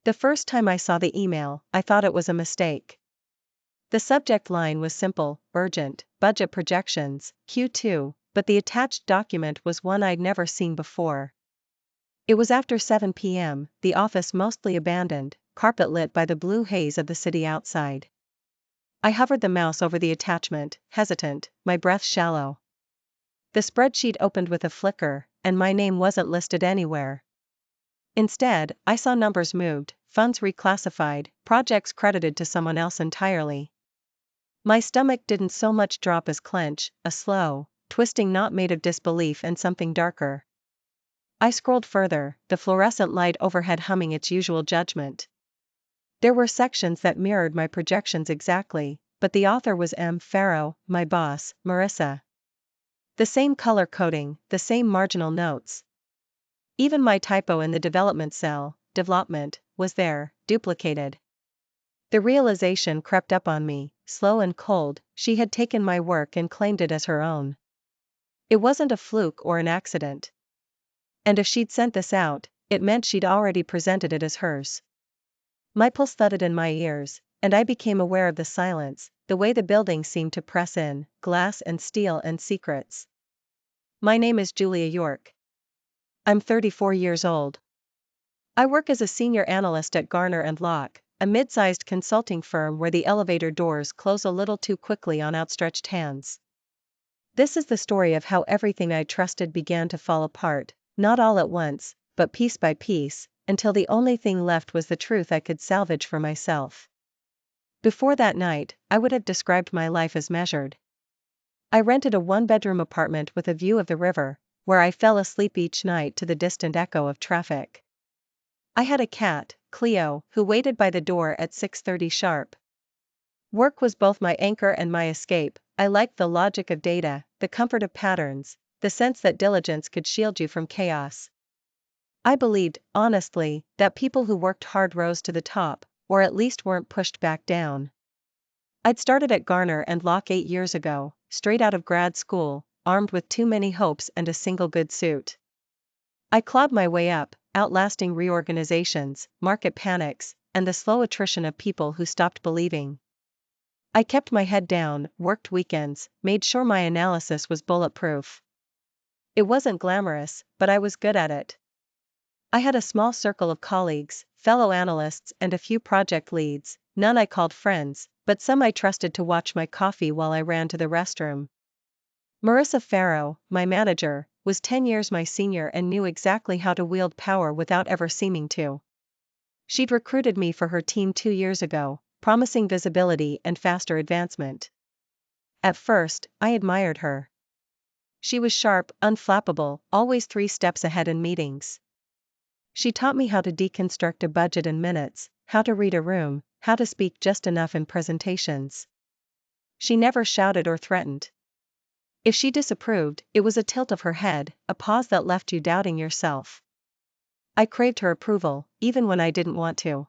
The first time I saw the email, I thought it was a mistake. The subject line was simple, urgent, budget projections, Q2, but the attached document was one I'd never seen before. It was after 7 p.m., the office mostly abandoned, carpet lit by the blue haze of the city outside. I hovered the mouse over the attachment, hesitant, my breath shallow. The spreadsheet opened with a flicker, and my name wasn't listed anywhere. Instead, I saw numbers moved, funds reclassified, projects credited to someone else entirely. My stomach didn't so much drop as clench, a slow, twisting knot made of disbelief and something darker. I scrolled further, the fluorescent light overhead humming its usual judgment. There were sections that mirrored my projections exactly, but the author was M. Farrow, my boss, Marissa. The same color coding, the same marginal notes. Even my typo in the development cell, development, was there, duplicated. The realization crept up on me, slow and cold, she had taken my work and claimed it as her own. It wasn't a fluke or an accident. And if she'd sent this out, it meant she'd already presented it as hers. My pulse thudded in my ears, and I became aware of the silence, the way the building seemed to press in, glass and steel and secrets. My name is Julia York. I'm 34 years old. I work as a senior analyst at Garner & Locke, a mid-sized consulting firm where the elevator doors close a little too quickly on outstretched hands. This is the story of how everything I trusted began to fall apart, not all at once, but piece by piece, until the only thing left was the truth I could salvage for myself. Before that night, I would have described my life as measured. I rented a one-bedroom apartment with a view of the river, where I fell asleep each night to the distant echo of traffic. I had a cat, Cleo, who waited by the door at 6:30 sharp. Work was both my anchor and my escape. I liked the logic of data, the comfort of patterns, the sense that diligence could shield you from chaos. I believed, honestly, that people who worked hard rose to the top, or at least weren't pushed back down. I'd started at Garner & Locke 8 years ago, straight out of grad school, armed with too many hopes and a single good suit. I clawed my way up, outlasting reorganizations, market panics, and the slow attrition of people who stopped believing. I kept my head down, worked weekends, made sure my analysis was bulletproof. It wasn't glamorous, but I was good at it. I had a small circle of colleagues, fellow analysts and a few project leads, none I called friends, but some I trusted to watch my coffee while I ran to the restroom. Marissa Farrow, my manager, was 10 years my senior and knew exactly how to wield power without ever seeming to. She'd recruited me for her team 2 years ago, promising visibility and faster advancement. At first, I admired her. She was sharp, unflappable, always 3 steps ahead in meetings. She taught me how to deconstruct a budget in minutes, how to read a room, how to speak just enough in presentations. She never shouted or threatened. If she disapproved, it was a tilt of her head, a pause that left you doubting yourself. I craved her approval, even when I didn't want to.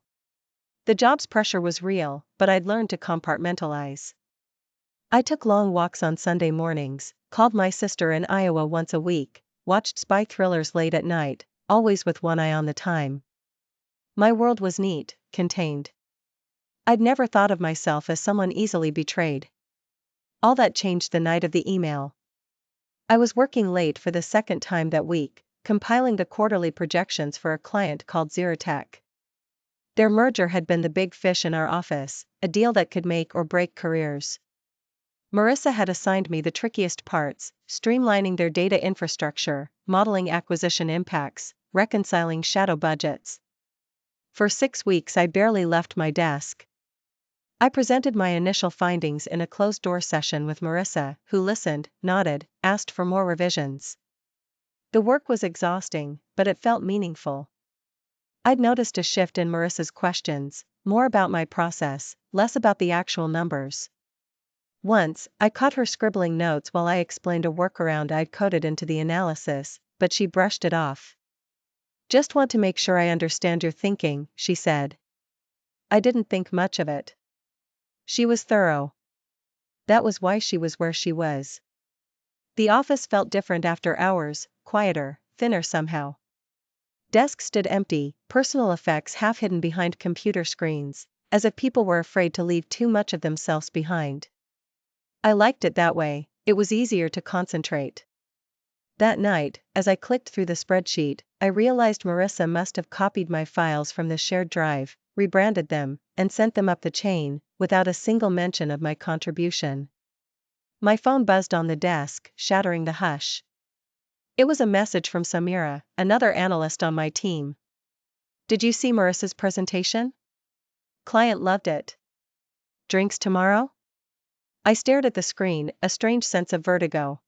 The job's pressure was real, but I'd learned to compartmentalize. I took long walks on Sunday mornings, called my sister in Iowa once a week, watched spy thrillers late at night, always with one eye on the time. My world was neat, contained. I'd never thought of myself as someone easily betrayed. All that changed the night of the email. I was working late for the second time that week, compiling the quarterly projections for a client called Xeratech. Their merger had been the big fish in our office, a deal that could make or break careers. Marissa had assigned me the trickiest parts, streamlining their data infrastructure, modeling acquisition impacts, reconciling shadow budgets. For 6 weeks I barely left my desk. I presented my initial findings in a closed-door session with Marissa, who listened, nodded, asked for more revisions. The work was exhausting, but it felt meaningful. I'd noticed a shift in Marissa's questions, more about my process, less about the actual numbers. Once, I caught her scribbling notes while I explained a workaround I'd coded into the analysis, but she brushed it off. "Just want to make sure I understand your thinking," she said. I didn't think much of it. She was thorough. That was why she was where she was. The office felt different after hours, quieter, thinner somehow. Desks stood empty, personal effects half hidden behind computer screens, as if people were afraid to leave too much of themselves behind. I liked it that way, it was easier to concentrate. That night, as I clicked through the spreadsheet, I realized Marissa must have copied my files from the shared drive, rebranded them, and sent them up the chain, without a single mention of my contribution. My phone buzzed on the desk, shattering the hush. It was a message from Samira, another analyst on my team. Did you see Marissa's presentation? Client loved it. Drinks tomorrow? I stared at the screen, a strange sense of vertigo.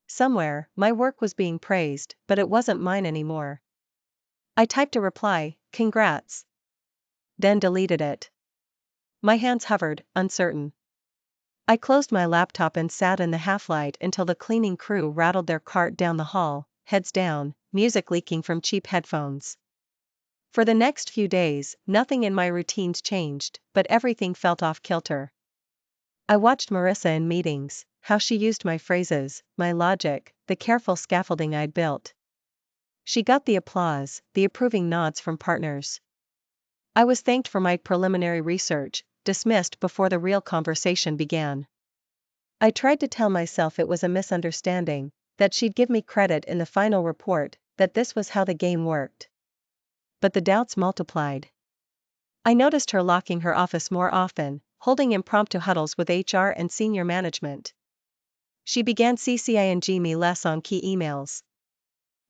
Somewhere, my work was being praised, but it wasn't mine anymore. I typed a reply, "Congrats," then deleted it. My hands hovered, uncertain. I closed my laptop and sat in the half-light until the cleaning crew rattled their cart down the hall, heads down, music leaking from cheap headphones. For the next few days, nothing in my routines changed, but everything felt off-kilter. I watched Marissa in meetings, how she used my phrases, my logic, the careful scaffolding I'd built. She got the applause, the approving nods from partners. I was thanked for my preliminary research, dismissed before the real conversation began. I tried to tell myself it was a misunderstanding, that she'd give me credit in the final report, that this was how the game worked. But the doubts multiplied. I noticed her locking her office more often, holding impromptu huddles with HR and senior management. She began CCing me less on key emails.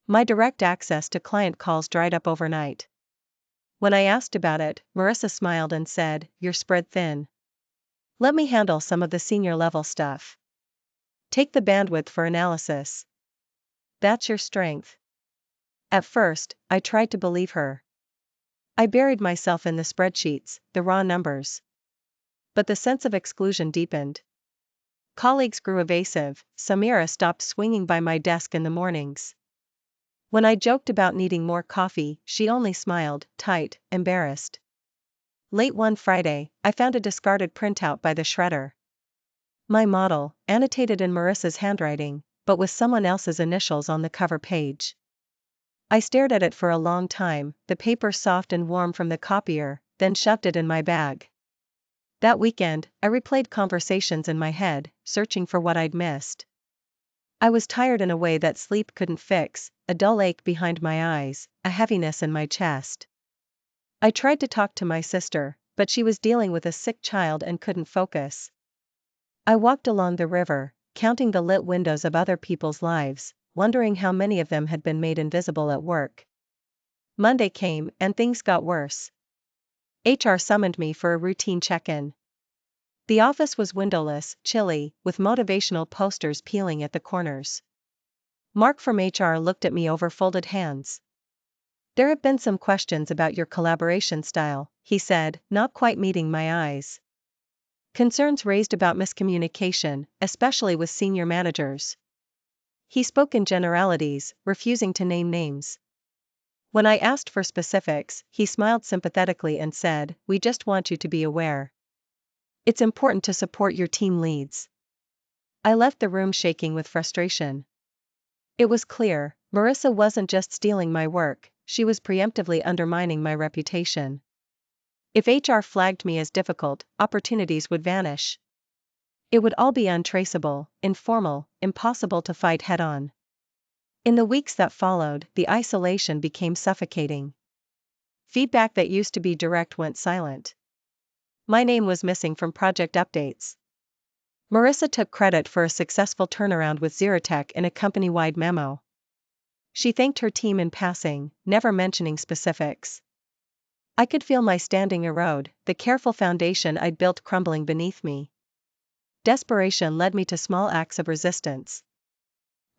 My direct access to client calls dried up overnight. When I asked about it, Marissa smiled and said, "You're spread thin. Let me handle some of the senior level stuff. Take the bandwidth for analysis. That's your strength." At first, I tried to believe her. I buried myself in the spreadsheets, the raw numbers. But the sense of exclusion deepened. Colleagues grew evasive, Samira stopped swinging by my desk in the mornings. When I joked about needing more coffee, she only smiled, tight, embarrassed. Late one Friday, I found a discarded printout by the shredder. My model, annotated in Marissa's handwriting, but with someone else's initials on the cover page. I stared at it for a long time, the paper soft and warm from the copier, then shoved it in my bag. That weekend, I replayed conversations in my head, searching for what I'd missed. I was tired in a way that sleep couldn't fix, a dull ache behind my eyes, a heaviness in my chest. I tried to talk to my sister, but she was dealing with a sick child and couldn't focus. I walked along the river, counting the lit windows of other people's lives, wondering how many of them had been made invisible at work. Monday came, and things got worse. HR summoned me for a routine check-in. The office was windowless, chilly, with motivational posters peeling at the corners. Mark from HR looked at me over folded hands. "There have been some questions about your collaboration style," he said, not quite meeting my eyes. Concerns raised about miscommunication, especially with senior managers. He spoke in generalities, refusing to name names. When I asked for specifics, he smiled sympathetically and said, "We just want you to be aware. It's important to support your team leads." I left the room shaking with frustration. It was clear, Marissa wasn't just stealing my work, she was preemptively undermining my reputation. If HR flagged me as difficult, opportunities would vanish. It would all be untraceable, informal, impossible to fight head-on. In the weeks that followed, the isolation became suffocating. Feedback that used to be direct went silent. My name was missing from project updates. Marissa took credit for a successful turnaround with Xerotech in a company-wide memo. She thanked her team in passing, never mentioning specifics. I could feel my standing erode, the careful foundation I'd built crumbling beneath me. Desperation led me to small acts of resistance.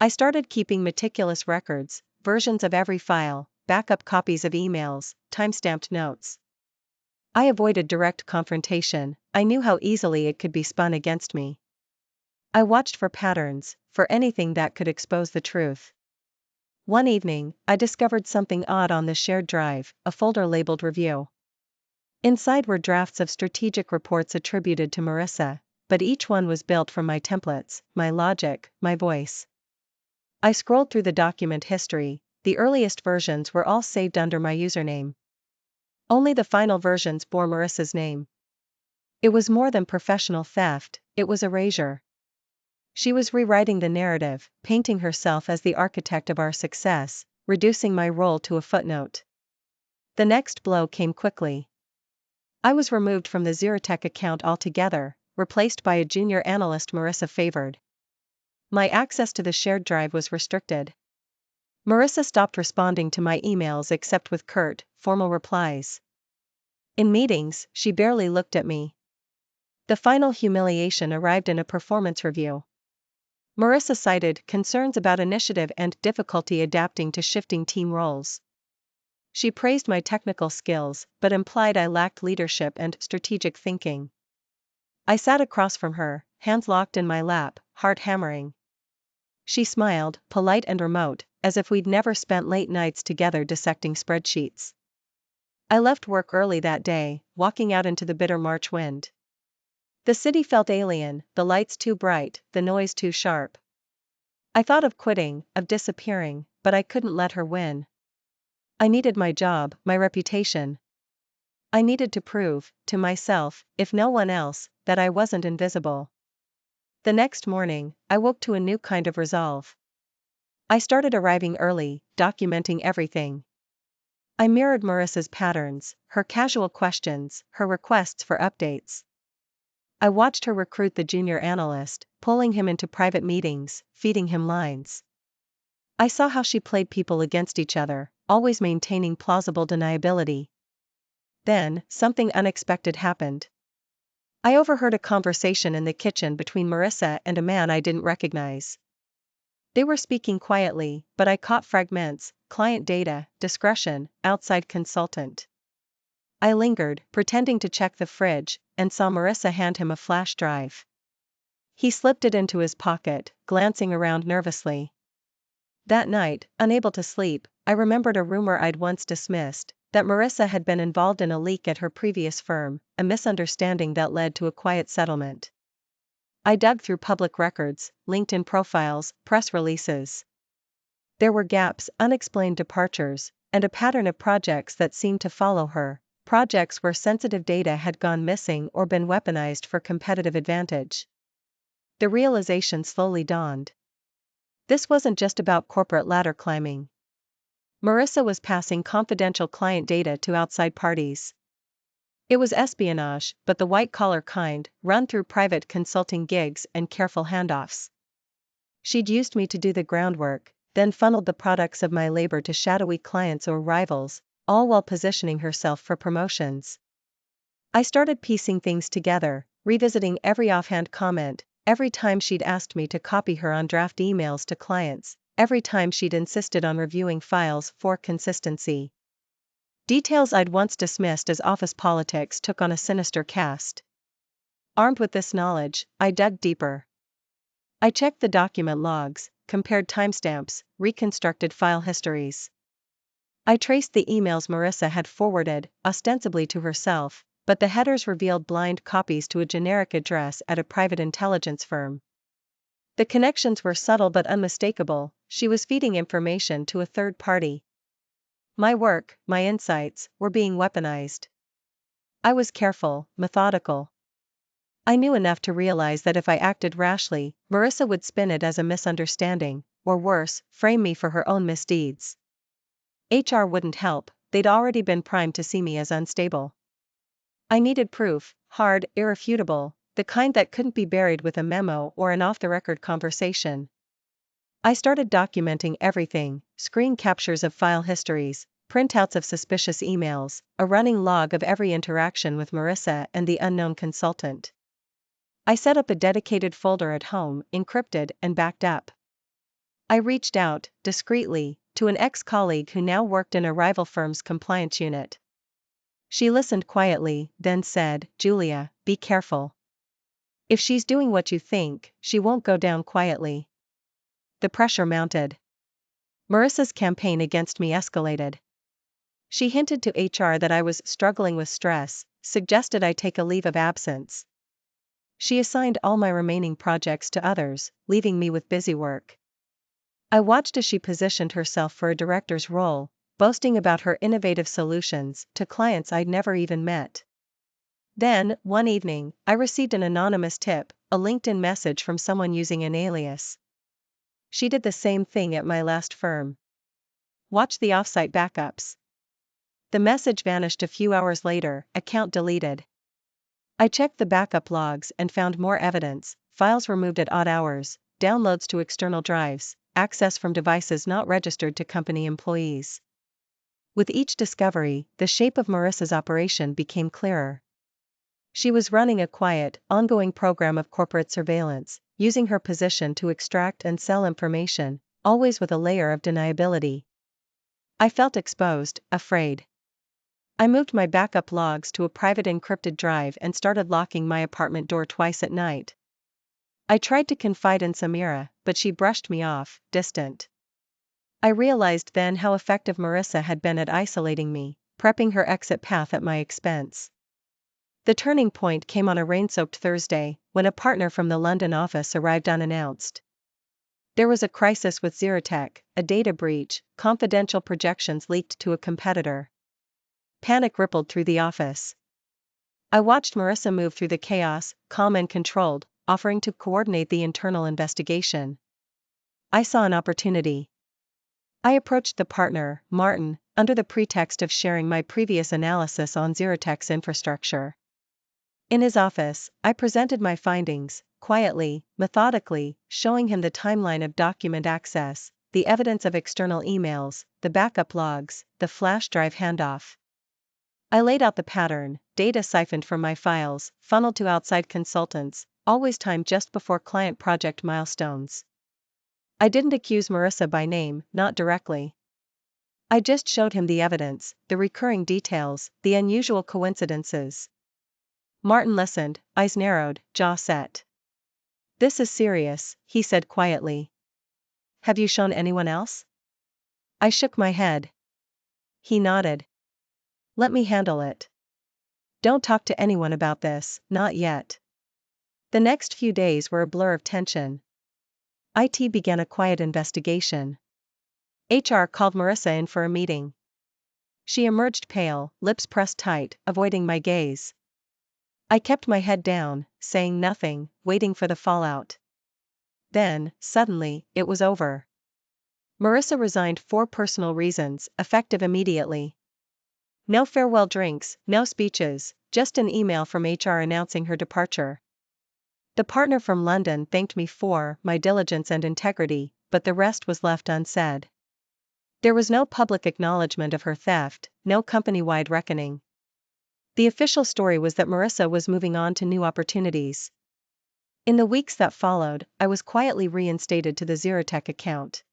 I started keeping meticulous records, versions of every file, backup copies of emails, time-stamped notes. I avoided direct confrontation, I knew how easily it could be spun against me. I watched for patterns, for anything that could expose the truth. One evening, I discovered something odd on the shared drive, a folder labeled Review. Inside were drafts of strategic reports attributed to Marissa, but each one was built from my templates, my logic, my voice. I scrolled through the document history, the earliest versions were all saved under my username. Only the final versions bore Marissa's name. It was more than professional theft, it was erasure. She was rewriting the narrative, painting herself as the architect of our success, reducing my role to a footnote. The next blow came quickly. I was removed from the Xerotech account altogether, replaced by a junior analyst Marissa favored. My access to the shared drive was restricted. Marissa stopped responding to my emails except with curt, formal replies. In meetings, she barely looked at me. The final humiliation arrived in a performance review. Marissa cited concerns about initiative and difficulty adapting to shifting team roles. She praised my technical skills, but implied I lacked leadership and strategic thinking. I sat across from her, hands locked in my lap, heart hammering. She smiled, polite and remote, as if we'd never spent late nights together dissecting spreadsheets. I left work early that day, walking out into the bitter March wind. The city felt alien, the lights too bright, the noise too sharp. I thought of quitting, of disappearing, but I couldn't let her win. I needed my job, my reputation. I needed to prove, to myself, if no one else, that I wasn't invisible. The next morning, I woke to a new kind of resolve. I started arriving early, documenting everything. I mirrored Marissa's patterns, her casual questions, her requests for updates. I watched her recruit the junior analyst, pulling him into private meetings, feeding him lines. I saw how she played people against each other, always maintaining plausible deniability. Then, something unexpected happened. I overheard a conversation in the kitchen between Marissa and a man I didn't recognize. They were speaking quietly, but I caught fragments: client data, discretion, outside consultant. I lingered, pretending to check the fridge, and saw Marissa hand him a flash drive. He slipped it into his pocket, glancing around nervously. That night, unable to sleep, I remembered a rumor I'd once dismissed, that Marissa had been involved in a leak at her previous firm, a misunderstanding that led to a quiet settlement. I dug through public records, LinkedIn profiles, press releases. There were gaps, unexplained departures, and a pattern of projects that seemed to follow her, projects where sensitive data had gone missing or been weaponized for competitive advantage. The realization slowly dawned. This wasn't just about corporate ladder climbing. Marissa was passing confidential client data to outside parties. It was espionage, but the white-collar kind, run through private consulting gigs and careful handoffs. She'd used me to do the groundwork, then funneled the products of my labor to shadowy clients or rivals, all while positioning herself for promotions. I started piecing things together, revisiting every offhand comment, every time she'd asked me to copy her on draft emails to clients, every time she'd insisted on reviewing files for consistency. Details I'd once dismissed as office politics took on a sinister cast. Armed with this knowledge, I dug deeper. I checked the document logs, compared timestamps, reconstructed file histories. I traced the emails Marissa had forwarded, ostensibly to herself, but the headers revealed blind copies to a generic address at a private intelligence firm. The connections were subtle but unmistakable: she was feeding information to a third party. My work, my insights, were being weaponized. I was careful, methodical. I knew enough to realize that if I acted rashly, Marissa would spin it as a misunderstanding, or worse, frame me for her own misdeeds. HR wouldn't help, they'd already been primed to see me as unstable. I needed proof, hard, irrefutable, the kind that couldn't be buried with a memo or an off-the-record conversation. I started documenting everything: screen captures of file histories, printouts of suspicious emails, a running log of every interaction with Marissa and the unknown consultant. I set up a dedicated folder at home, encrypted and backed up. I reached out, discreetly, to an ex-colleague who now worked in a rival firm's compliance unit. She listened quietly, then said, "Julia, be careful. If she's doing what you think, she won't go down quietly." The pressure mounted. Marissa's campaign against me escalated. She hinted to HR that I was struggling with stress, suggested I take a leave of absence. She assigned all my remaining projects to others, leaving me with busy work. I watched as she positioned herself for a director's role, boasting about her innovative solutions to clients I'd never even met. Then, one evening, I received an anonymous tip, a LinkedIn message from someone using an alias. She did the same thing at my last firm. Watch the offsite backups. The message vanished a few hours later, account deleted. I checked the backup logs and found more evidence: files removed at odd hours, downloads to external drives, access from devices not registered to company employees. With each discovery, the shape of Marissa's operation became clearer. She was running a quiet, ongoing program of corporate surveillance, using her position to extract and sell information, always with a layer of deniability. I felt exposed, afraid. I moved my backup logs to a private encrypted drive and started locking my apartment door twice at night. I tried to confide in Samira, but she brushed me off, distant. I realized then how effective Marissa had been at isolating me, prepping her exit path at my expense. The turning point came on a rain-soaked Thursday, when a partner from the London office arrived unannounced. There was a crisis with Xerotech, a data breach, confidential projections leaked to a competitor. Panic rippled through the office. I watched Marissa move through the chaos, calm and controlled, offering to coordinate the internal investigation. I saw an opportunity. I approached the partner, Martin, under the pretext of sharing my previous analysis on Xerotech's infrastructure. In his office, I presented my findings, quietly, methodically, showing him the timeline of document access, the evidence of external emails, the backup logs, the flash drive handoff. I laid out the pattern: data siphoned from my files, funneled to outside consultants, always timed just before client project milestones. I didn't accuse Marissa by name, not directly. I just showed him the evidence, the recurring details, the unusual coincidences. Martin listened, eyes narrowed, jaw set. "This is serious," he said quietly. "Have you shown anyone else?" I shook my head. He nodded. "Let me handle it. Don't talk to anyone about this, not yet." The next few days were a blur of tension. IT began a quiet investigation. HR called Marissa in for a meeting. She emerged pale, lips pressed tight, avoiding my gaze. I kept my head down, saying nothing, waiting for the fallout. Then, suddenly, it was over. Marissa resigned for personal reasons, effective immediately. No farewell drinks, no speeches, just an email from HR announcing her departure. The partner from London thanked me for my diligence and integrity, but the rest was left unsaid. There was no public acknowledgement of her theft, no company-wide reckoning. The official story was that Marissa was moving on to new opportunities. In the weeks that followed, I was quietly reinstated to the Xerotech account.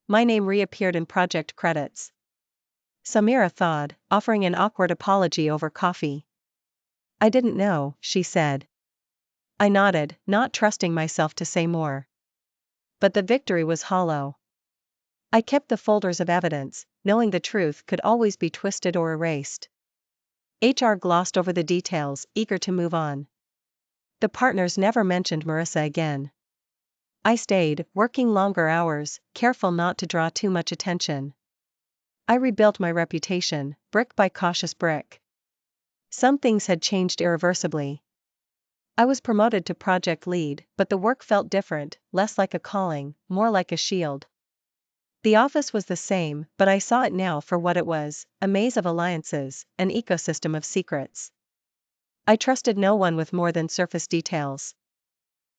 My name reappeared in project credits. Samira thawed, offering an awkward apology over coffee. "I didn't know," she said. I nodded, not trusting myself to say more. But the victory was hollow. I kept the folders of evidence, knowing the truth could always be twisted or erased. HR glossed over the details, eager to move on. The partners never mentioned Marissa again. I stayed, working longer hours, careful not to draw too much attention. I rebuilt my reputation, brick by cautious brick. Some things had changed irreversibly. I was promoted to project lead, but the work felt different, less like a calling, more like a shield. The office was the same, but I saw it now for what it was: a maze of alliances, an ecosystem of secrets. I trusted no one with more than surface details.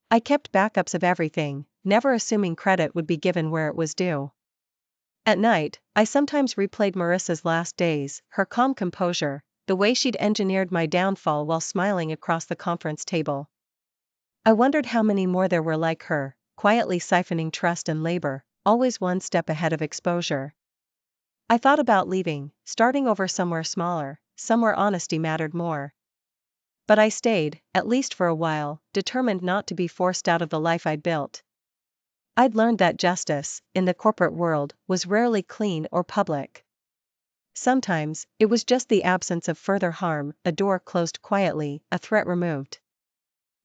I kept backups of everything, never assuming credit would be given where it was due. At night, I sometimes replayed Marissa's last days, her calm composure, the way she'd engineered my downfall while smiling across the conference table. I wondered how many more there were like her, quietly siphoning trust and labor, always one step ahead of exposure. I thought about leaving, starting over somewhere smaller, somewhere honesty mattered more. But I stayed, at least for a while, determined not to be forced out of the life I'd built. I'd learned that justice, in the corporate world, was rarely clean or public. Sometimes, it was just the absence of further harm, a door closed quietly, a threat removed.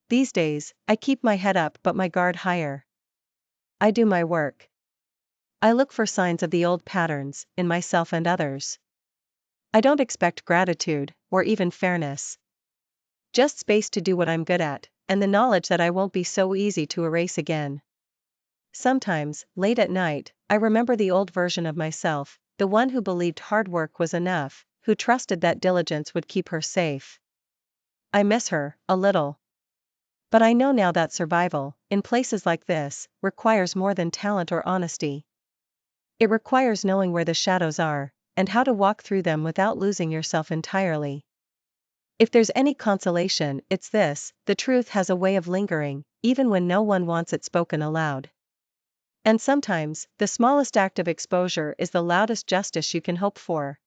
These days, I keep my head up but my guard higher. I do my work. I look for signs of the old patterns, in myself and others. I don't expect gratitude, or even fairness. Just space to do what I'm good at, and the knowledge that I won't be so easy to erase again. Sometimes, late at night, I remember the old version of myself, the one who believed hard work was enough, who trusted that diligence would keep her safe. I miss her, a little. But I know now that survival, in places like this, requires more than talent or honesty. It requires knowing where the shadows are, and how to walk through them without losing yourself entirely. If there's any consolation, it's this: the truth has a way of lingering, even when no one wants it spoken aloud. And sometimes, the smallest act of exposure is the loudest justice you can hope for.